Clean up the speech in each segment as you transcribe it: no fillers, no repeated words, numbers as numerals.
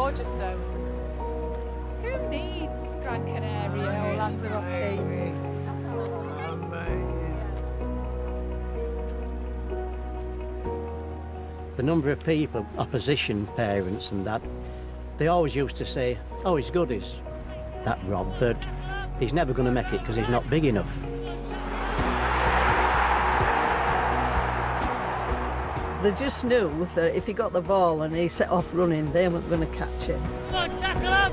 gorgeous, though. Who needs Gran Canaria or Lanzarote? The number of people, opposition parents and that, they always used to say, oh, he's good, he's that Rob, but he's never going to make it because he's not big enough. They just knew that if he got the ball and he set off running, they weren't going to catch him. Come on, tackle up!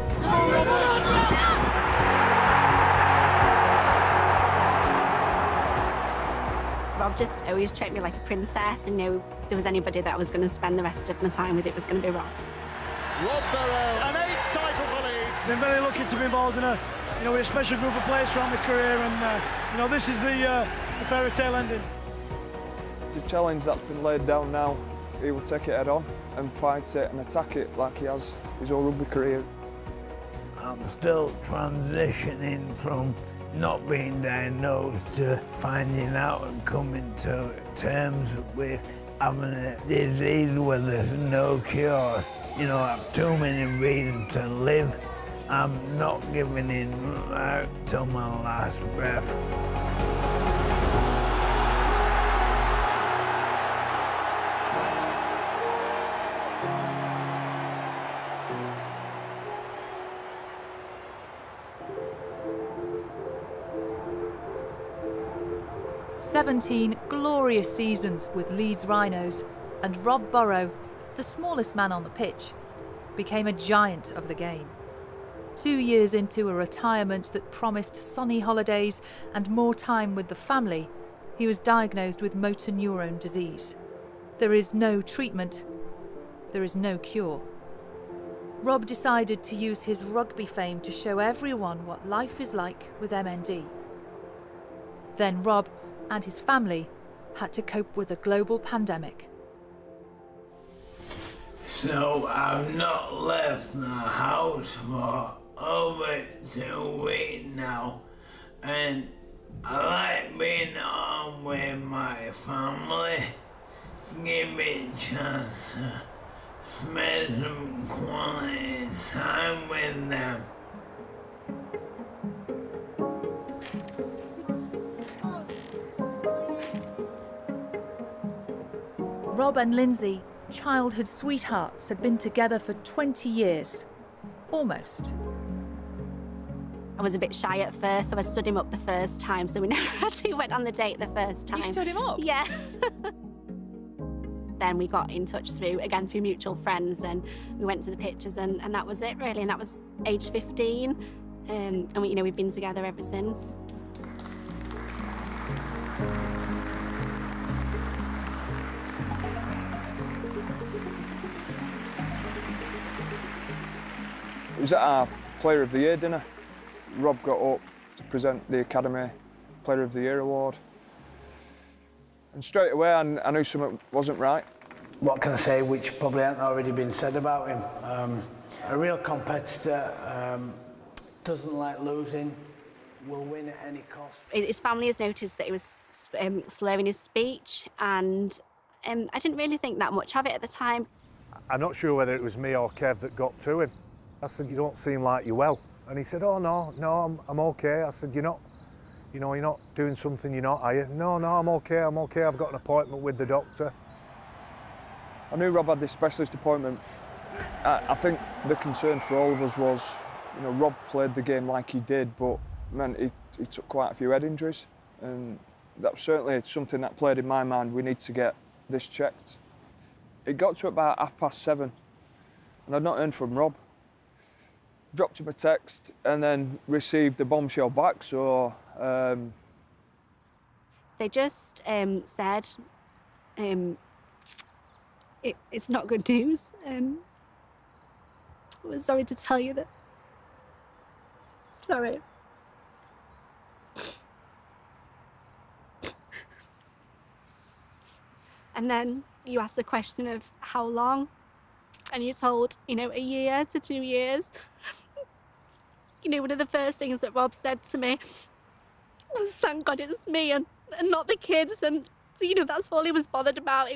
Rob just always treated me like a princess, and knew if there was anybody that I was going to spend the rest of my time with, it was going to be Rob. Rob Burrow, an 8th title for Leeds. Been very lucky to be involved in with a special group of players throughout my career, and this is the fairy tale ending. The challenge that's been laid down now, he will take it head on and fight it and attack it like he has his whole rugby career. I'm still transitioning from not being diagnosed to finding out and coming to terms with having a disease where there's no cure. You know, I have too many reasons to live. I'm not giving in right till my last breath. "17 glorious seasons with Leeds Rhinos, and Rob Burrow, the smallest man on the pitch, became a giant of the game. 2 years into a retirement that promised sunny holidays and more time with the family, he was diagnosed with motor neurone disease. There is no treatment, there is no cure. Rob decided to use his rugby fame to show everyone what life is like with MND. Then Rob and his family had to cope with a global pandemic. So I've not left the house for over 2 weeks now, and I like being home with my family. Give me a chance to spend some quality time with them. Rob and Lindsay, childhood sweethearts, had been together for 20 years. Almost. I was a bit shy at first, so I stood him up the first time, so we never actually went on the date the first time. You stood him up? Yeah. Then we got in touch through mutual friends, and we went to the pictures, and that was it, really, and that was age 15. And we've been together ever since. It was at our Player of the Year dinner. Rob got up to present the Academy Player of the Year award. And straight away I knew something wasn't right. What can I say which probably hasn't already been said about him? A real competitor, doesn't like losing, will win at any cost. His family has noticed that he was slurring his speech, and I didn't really think that much of it at the time. I'm not sure whether it was me or Kev that got to him. I said, "You don't seem like you're well." And he said, "Oh, no, I'm okay." I said, you're not doing something, you're not, are you?" "No, I'm okay, I've got an appointment with the doctor." I knew Rob had this specialist appointment. I think the concern for all of us was, Rob played the game like he did, but man, he took quite a few head injuries, and that was certainly something that played in my mind. We need to get this checked. It got to about 7:30, and I'd not heard from Rob. Dropped him a text and then received the bombshell back, so... They just said, it's not good news. I was sorry to tell you that. Sorry. And then you asked the question of how long, and you're told, a year to 2 years. One of the first things that Rob said to me was, "Thank God it's me and not the kids," and, that's all he was bothered about.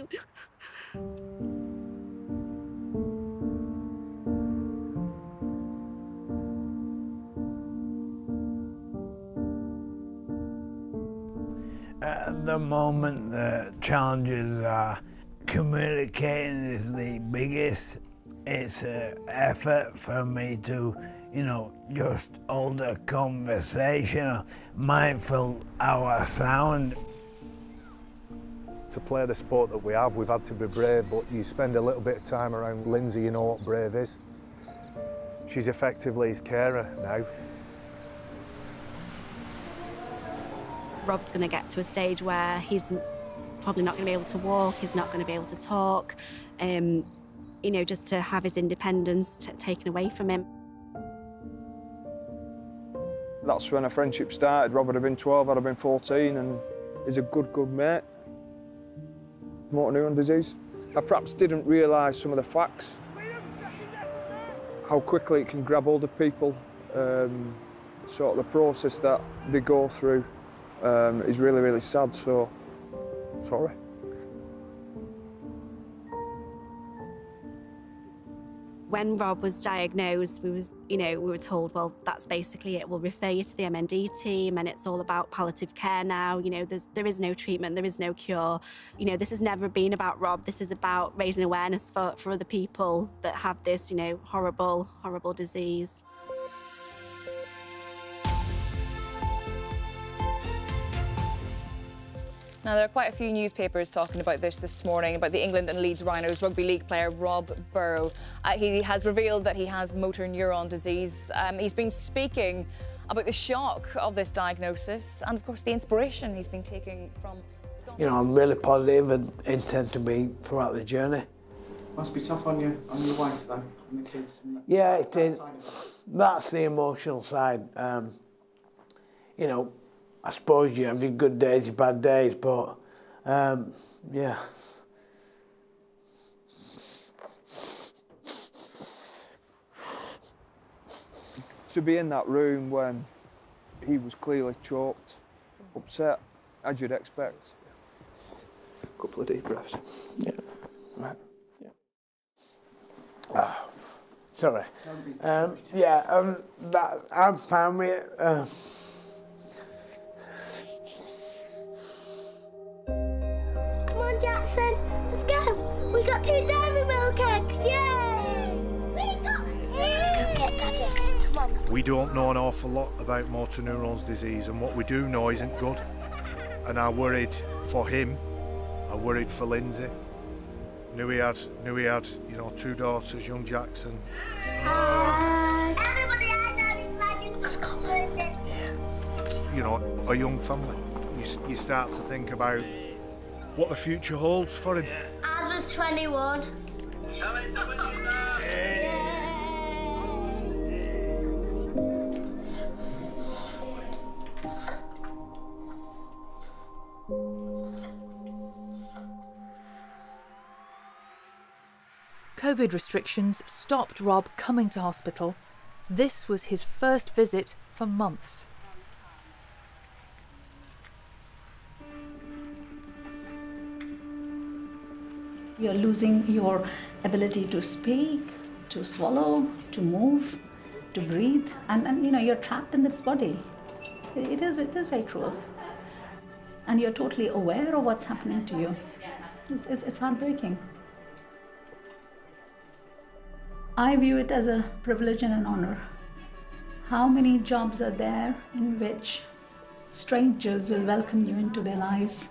At the moment, the challenges are communicating is the biggest. It's an effort for me to, you know, just hold a conversation, mindful how I sound. To play the sport that we have, we've had to be brave, but you spend a little bit of time around Lindsay, you know what brave is. She's effectively his carer now. Rob's going to get to a stage where he's probably not going to be able to walk, he's not going to be able to talk, you know, just to have his independence taken away from him. That's when a friendship started. Rob would have been 12, I'd have been 14, and he's a good mate. Motor neuron disease. I perhaps didn't realise some of the facts, how quickly it can grab hold of people, sort of the process that they go through is really, really sad, so sorry. When Rob was diagnosed, we were told, well, that's basically it. We'll refer you to the MND team, and it's all about palliative care now. You know, there is no treatment, there is no cure. You know, this has never been about Rob. This is about raising awareness for other people that have this, you know, horrible, horrible disease. Now, there are quite a few newspapers talking about this morning, about the England and Leeds Rhinos rugby league player Rob Burrow. He has revealed that he has motor neuron disease. He's been speaking about the shock of this diagnosis and, of course, the inspiration he's been taking from Scotland. You know, I'm really positive and intend to be throughout the journey. Must be tough on your wife, though, and the kids. And yeah, it is. That's the emotional side. You know, I suppose you have your good days, your bad days, but yeah. To be in that room when he was clearly choked, upset, as you'd expect. A couple of deep breaths. Yeah. Right. Yeah. Oh, sorry. Yeah. I'm fine with it. Jackson, let's go! We got 2 Dairy Milk eggs, yay! We got it! Let's go get Daddy, come on. We don't know an awful lot about motor neurons disease, and what we do know isn't good. And I worried for him, I worried for Lindsay. Knew he had, you know, 2 daughters, young Jackson. Everybody has Daddy's legend. Scotland. Yeah. You know, a young family. You start to think about what the future holds for him. Ours was 21. COVID restrictions stopped Rob coming to hospital. This was his first visit for months. You're losing your ability to speak, to swallow, to move, to breathe, and you know, you're trapped in this body. It is very cruel. And you're totally aware of what's happening to you. It's heartbreaking. I view it as a privilege and an honor. How many jobs are there in which strangers will welcome you into their lives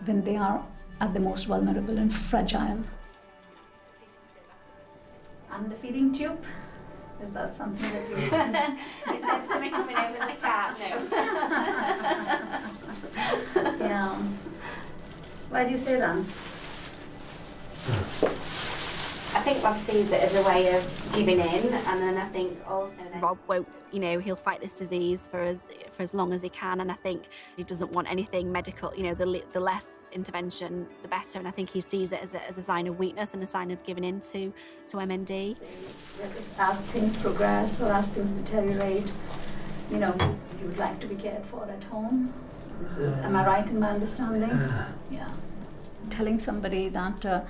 when they are at the most vulnerable and fragile? And the feeding tube? Is that something that you... You said something coming over the cat, no. Yeah. Why do you say that? I think Rob sees it as a way of giving in, and then I think also that Rob won't, you know, he'll fight this disease for as long as he can, and I think he doesn't want anything medical, you know, the less intervention, the better, and I think he sees it as a sign of weakness and a sign of giving in to MND. As things progress or as things deteriorate, you know, you would like to be cared for at home. Am I right in my understanding? Yeah. Telling somebody that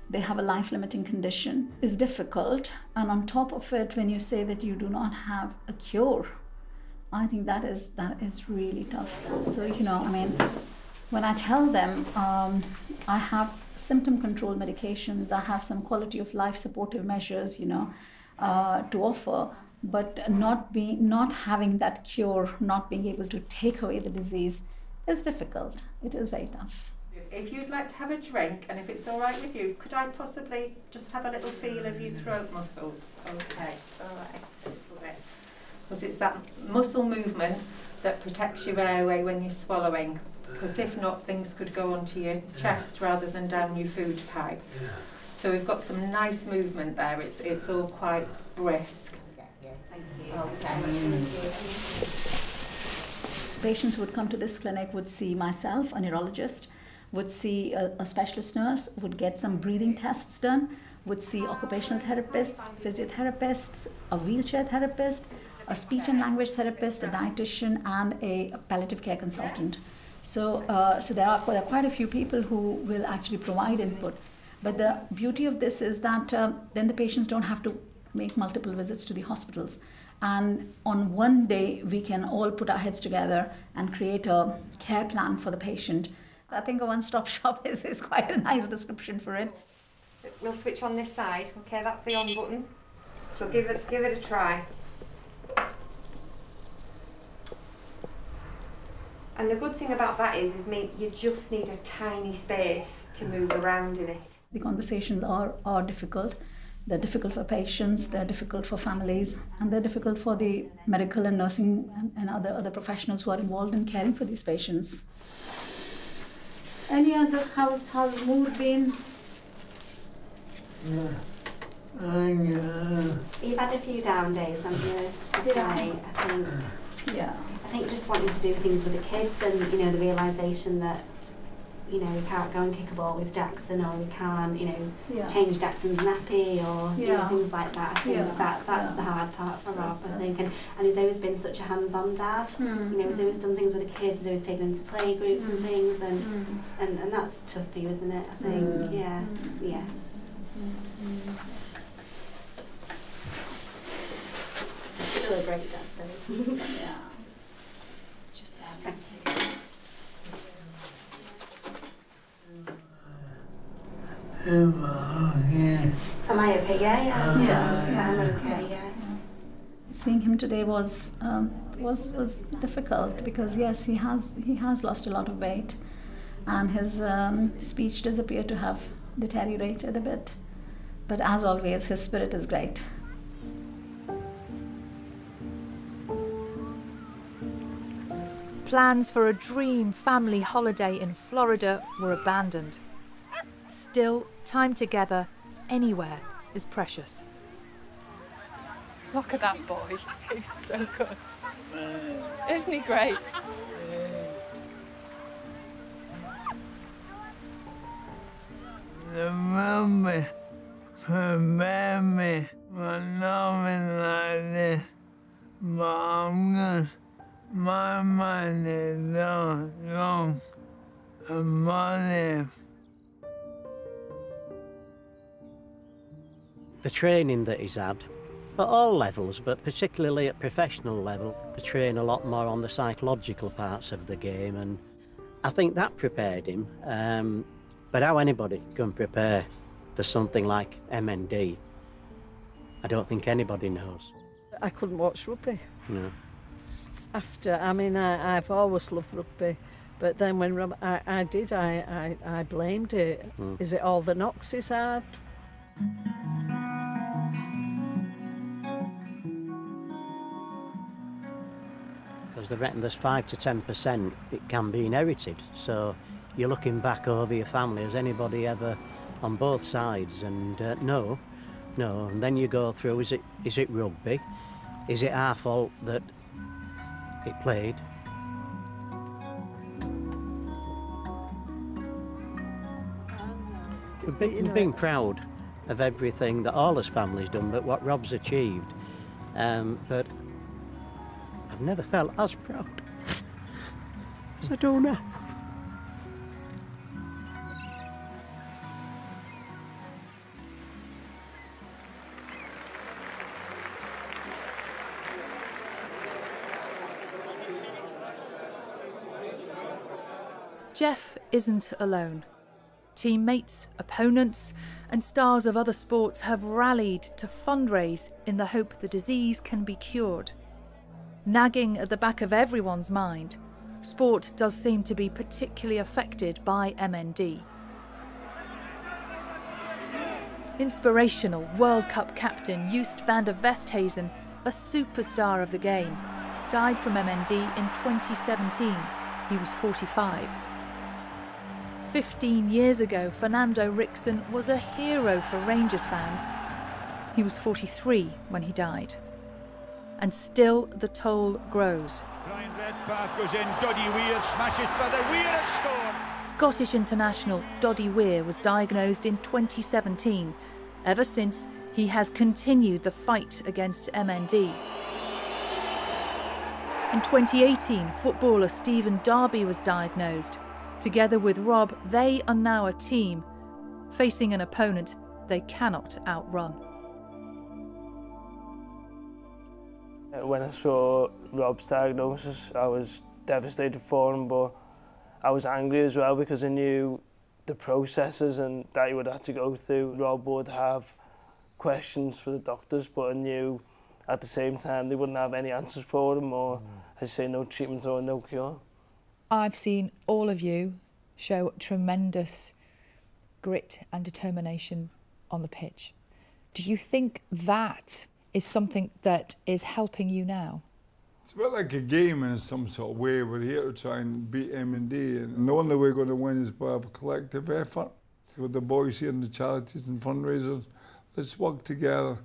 they have a life-limiting condition is difficult, and on top of it, when you say that you do not have a cure, I think that is really tough. So, you know, I mean, When I tell them I have symptom control medications, I have some quality of life supportive measures, you know, to offer, but not having that cure, not being able to take away the disease is difficult. It is very tough. If you'd like to have a drink, and if it's all right with you, could I possibly just have a little feel of your throat muscles? Okay, all right. Because it's that muscle movement that protects your airway when you're swallowing. Because if not, things could go onto your chest rather than down your food pipe. Yeah. So we've got some nice movement there. It's all quite brisk. Yeah, thank you. Okay. Patients who would come to this clinic would see myself, a neurologist, would see a specialist nurse, would get some breathing tests done, would see occupational therapists, physiotherapists, a wheelchair therapist, a speech and language therapist, a dietitian, and a palliative care consultant. So there are quite a few people who will actually provide input. But the beauty of this is that then the patients don't have to make multiple visits to the hospitals. And on one day, we can all put our heads together and create a care plan for the patient. I think a one-stop shop is quite a nice description for it. We'll switch on this side. Okay, that's the on button. So give it a try. And the good thing about that is you just need a tiny space to move around in it. The conversations are difficult. They're difficult for patients, they're difficult for families, and they're difficult for the medical and nursing and other professionals who are involved in caring for these patients. Any other, how's mood been? You've had a few down days, haven't you? I think. Yeah. I think just wanting to do things with the kids, and you know, the realisation that you know, we can't go and kick a ball with Jackson, or we can't, you know, change Jackson's nappy, or you know, things like that. I think that's the hard part for Rob, I think. And he's always been such a hands-on dad. You know, he's always done things with the kids, he's always taken them to play groups and things, and that's tough for you, isn't it? I think, yeah. Still a great dad, though. Yeah. Just there. Am I okay? Yeah, I'm okay. Yeah. Seeing him today was difficult because yes, he has lost a lot of weight, and his speech does appear to have deteriorated a bit. But as always, his spirit is great. Plans for a dream family holiday in Florida were abandoned. Still, time together, anywhere, is precious. Look at that boy. He's so good. Isn't he great? Remember, prepare me for nothing like this, but I'm good. My mind is so strong and positive. The training that he's had, at all levels, but particularly at professional level, they train a lot more on the psychological parts of the game, and I think that prepared him. But how anybody can prepare for something like MND, I don't think anybody knows. I couldn't watch rugby. No. I've always loved rugby, but then when I blamed it. Is it all the knocks he's had? Because they reckon there's 5 to 10% it can be inherited, so you're looking back over your family, has anybody ever on both sides, and no, and then you go through, is it rugby? Is it our fault that it played? We've been proud of everything that all his family's done, but what Rob's achieved, but I've never felt as proud as I do now. Jeff isn't alone. Teammates, opponents, and stars of other sports have rallied to fundraise in the hope the disease can be cured. Nagging at the back of everyone's mind, sport does seem to be particularly affected by MND. Inspirational World Cup captain Joost van der Westhuizen, a superstar of the game, died from MND in 2017. He was 45. 15 years ago, Fernando Rickson was a hero for Rangers fans. He was 43 when he died. And still the toll grows. Brian Redpath goes in, Doddy Weir smashes further, Weir has scored! Scottish international Doddy Weir was diagnosed in 2017. Ever since, he has continued the fight against MND. In 2018, footballer Stephen Darby was diagnosed. Together with Rob, they are now a team, facing an opponent they cannot outrun. When I saw Rob's diagnosis, I was devastated for him, but I was angry as well because I knew the processes and that he would have to go through. Rob would have questions for the doctors, but I knew at the same time they wouldn't have any answers for him, or, as you say, no treatment or no cure. I've seen all of you show tremendous grit and determination on the pitch. Do you think that is something that is helping you now? It's a bit like a game in some sort of way. We're here to try and beat MND, and the only way we're going to win is by a collective effort. With the boys here and the charities and fundraisers, let's work together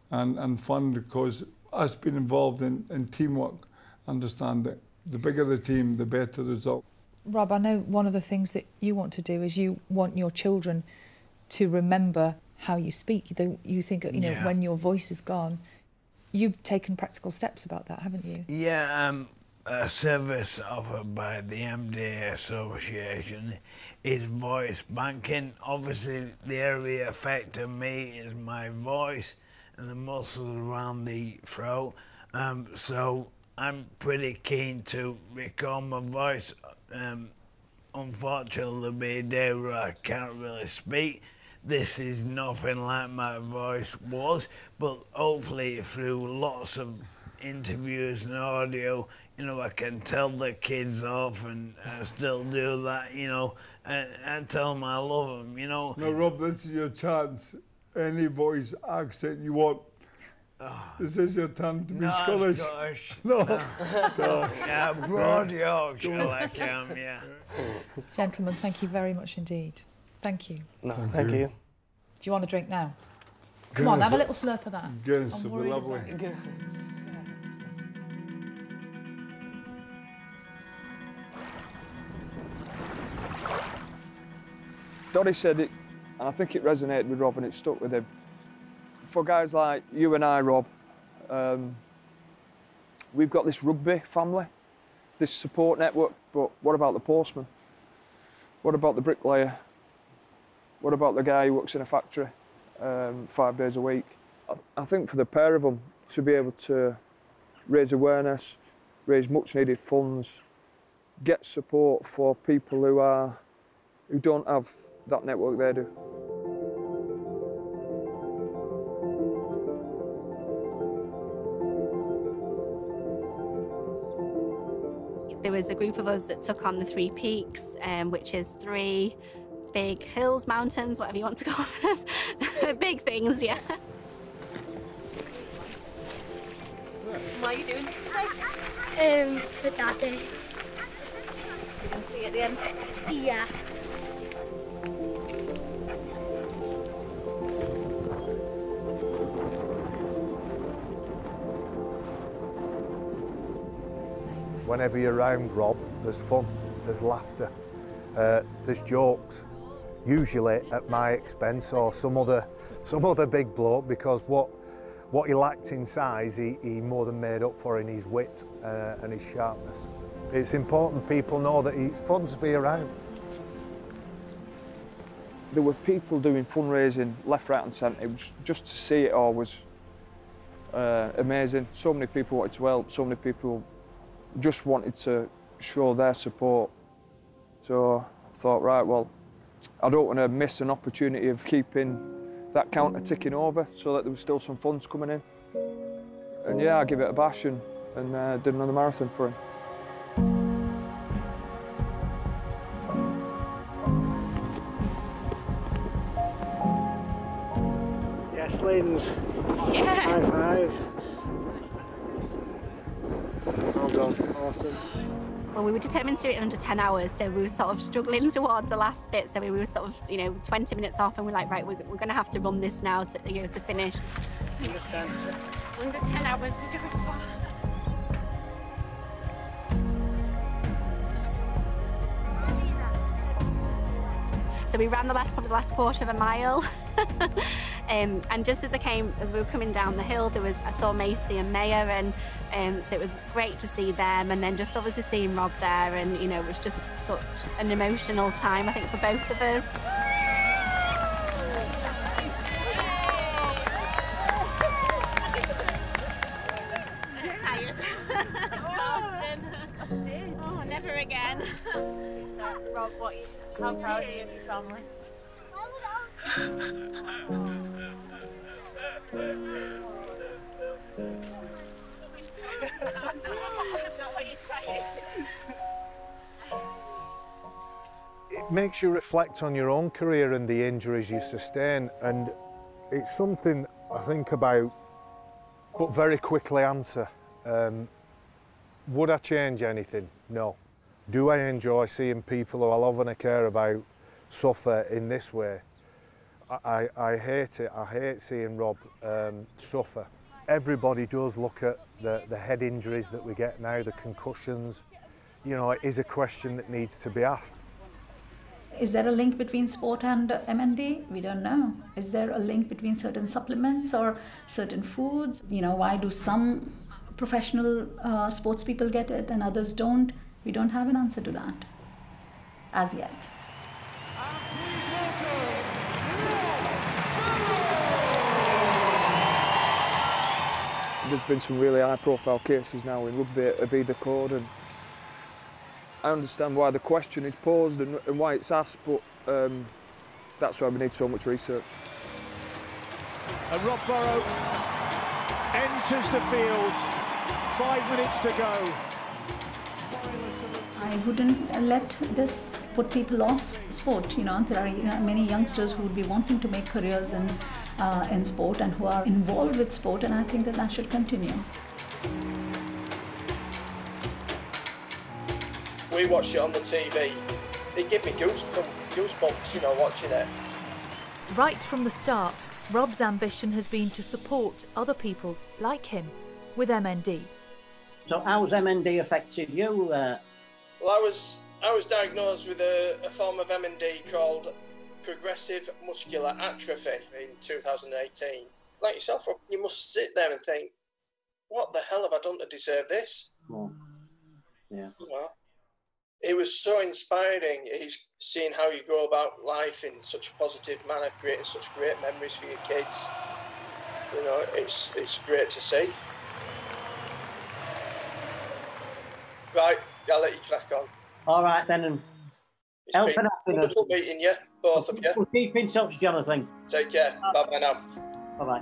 and fund, because us being involved in teamwork, understand that the bigger the team, the better the result. Rob, I know one of the things that you want to do is you want your children to remember how you speak. You think, you know, when your voice is gone, you've taken practical steps about that, haven't you? Yeah, a service offered by the MD Association is voice banking. Obviously, the area affecting me is my voice and the muscles around the throat. So I'm pretty keen to recall my voice. Unfortunately, there'll be a day where I can't really speak. This is nothing like my voice was, but hopefully through lots of interviews and audio, you know, I can tell the kids off and still do that, you know, and tell them I love them, you know. No, Rob, this is your chance. Any voice accent you want. This is your time to be Scottish. No. Yeah, broad Yorkshire like I am, yeah. Gentlemen, thank you very much indeed. Thank you. No, thank you. Do you want a drink now? Come on, have a little slurp of that. Guinness would be lovely. Doddy said it, and I think it resonated with Rob and it stuck with him. For guys like you and I, Rob, we've got this rugby family, this support network, but what about the postman? What about the bricklayer? What about the guy who works in a factory 5 days a week? I think for the pair of them to be able to raise awareness, raise much needed funds, get support for people who don't have that network they do. There was a group of us that took on the 3 peaks, which is 3 big hills, mountains, whatever you want to call them. Big things, yeah. Why are you doing this? For Daddy. You can see at the end? Yeah. Whenever you're around Rob, there's fun, there's laughter, there's jokes, usually at my expense or some other big bloke, because what he lacked in size, he more than made up for in his wit and his sharpness. It's important people know that it's fun to be around. There were people doing fundraising left, right and centre. Just to see it all was amazing. So many people wanted to help, so many people just wanted to show their support. So I thought, right, well, I don't want to miss an opportunity of keeping that counter ticking over so that there was still some funds coming in. And yeah, I give it a bash and did another marathon for him. Yes, Linz. Yeah. High five. Well done. Awesome. Well, we were determined to do it in under 10 hours, so we were sort of struggling towards the last bit. So we were sort of, 20 minutes off, and we're like, right, we're going to have to run this now to, to finish. Under 10. Under 10 hours. We're going for. So we ran probably the last quarter of a mile. And just as we were coming down the hill, I saw Macy and Maya, and so it was great to see them, and then just obviously seeing Rob there, and it was just such an emotional time, I think, for both of us. I'm tired. Exhausted. Oh, never again. Rob, how proud are you of your family? It makes you reflect on your own career and the injuries you sustain, and it's something I think about but very quickly answer. Would I change anything? No. Do I enjoy seeing people who I love and I care about suffer in this way? I hate it. I hate seeing Rob suffer. Everybody does look at the head injuries that we get now, the concussions. It is a question that needs to be asked. Is there a link between sport and MND? We don't know. Is there a link between certain supplements or certain foods? Why do some professional sports people get it and others don't? We don't have an answer to that as yet. There's been some really high-profile cases now in rugby of either code, and I understand why the question is posed and why it's asked, but that's why we need so much research. And Rob Burrow enters the field. 5 minutes to go. I wouldn't let this put people off sport. There are many youngsters who would be wanting to make careers in sport and who are involved with sport, and I think that should continue. We watched it on the TV. It gave me goosebumps, watching it. Right from the start, Rob's ambition has been to support other people like him with MND. So how's MND affected you? Well, I was diagnosed with a form of MND called progressive muscular atrophy in 2018. Like yourself, Rob, you must sit there and think, what the hell have I done to deserve this? Oh. Yeah. It was so inspiring. Seeing how you go about life in such a positive manner, creating such great memories for your kids. It's great to see. Right, I'll let you crack on. All right then, and It's been wonderful meeting you, both of you. We'll keep in touch, Jonathan. Take care. Bye-bye now. Bye-bye.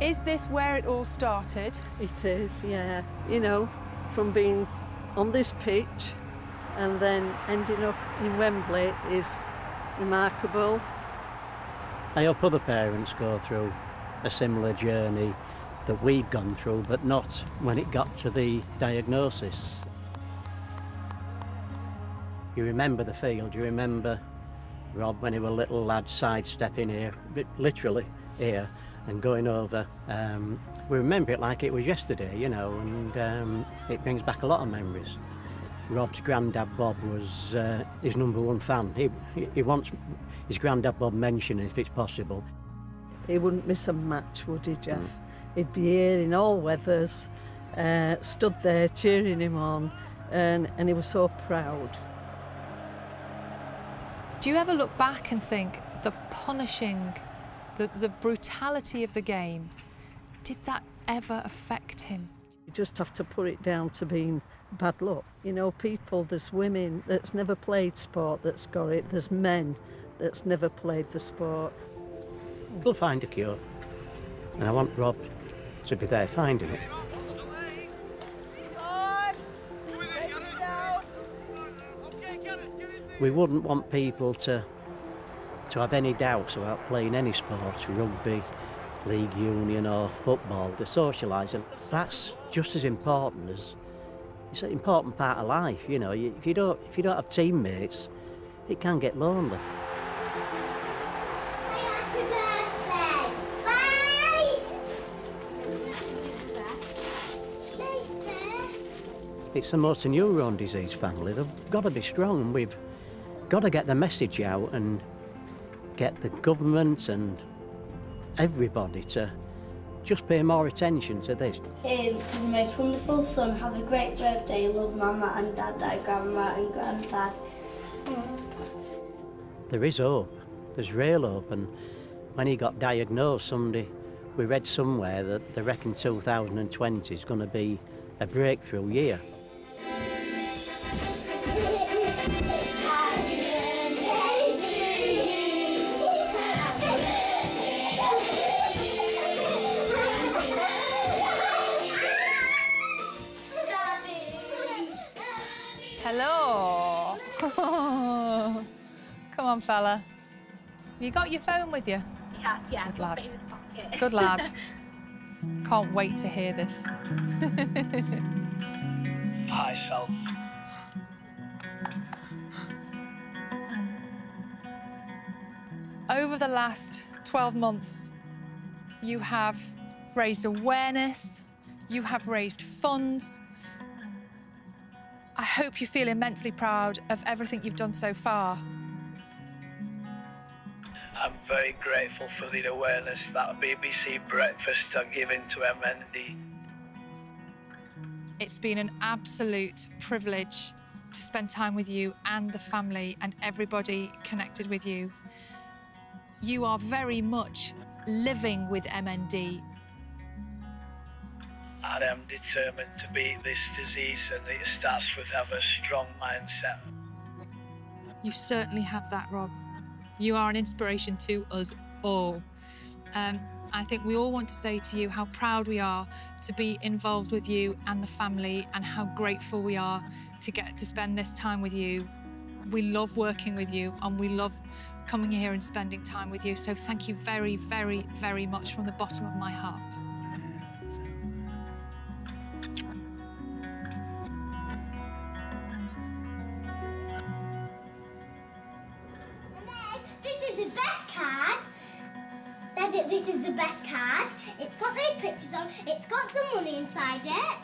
Is this where it all started? It is, yeah. From being on this pitch and then ending up in Wembley is remarkable. I hope other parents go through a similar journey that we've gone through, but not when it got to the diagnosis. You remember the field, you remember Rob when he was a little lad sidestepping here, literally here, and going over. We remember it like it was yesterday, and it brings back a lot of memories. Rob's granddad Bob was his #1 fan. He wants his granddad Bob mentioned if it's possible. He wouldn't miss a match, would he, Jeff? He'd be here in all weathers, stood there cheering him on, and he was so proud. Do you ever look back and think, the punishing, the brutality of the game, did that ever affect him? You just have to put it down to being bad luck. You know, there's women that's never played sport that's got it, there's men that's never played the sport. We'll find a cure, and I want Rob to be there finding it. We wouldn't want people to have any doubts about playing any sports, rugby, league union or football. The socialising, that's just as important as, it's an important part of life, you know. If you don't have teammates, it can get lonely. It's a motor neuron disease family. They've got to be strong, and we've got to get the message out and get the government and everybody to just pay more attention to this. To the most wonderful son, have a great birthday, love Mama and Dad, Grandma and Granddad. There is hope, there's real hope, and when he got diagnosed, we read somewhere that they reckon 2020 is going to be a breakthrough year. Hello. Come on, fella. Have you got your phone with you? Yes, yeah. Good lad. In his pocket. Good lad. Can't wait to hear this. Hi, Sal. Over the last 12 months, you have raised awareness, you have raised funds. I hope you feel immensely proud of everything you've done so far. I'm very grateful for the awareness that BBC Breakfast are giving to MND. It's been an absolute privilege to spend time with you and the family and everybody connected with you. You are very much living with MND. I am determined to beat this disease, and it starts with having a strong mindset. You certainly have that, Rob. You are an inspiration to us all. I think we all want to say to you how proud we are to be involved with you and the family, and how grateful we are to get to spend this time with you. We love working with you, and we love coming here and spending time with you. So thank you very, very, very much from the bottom of my heart. This is the best card. This is the best card. It's got those pictures on. It's got some money inside it.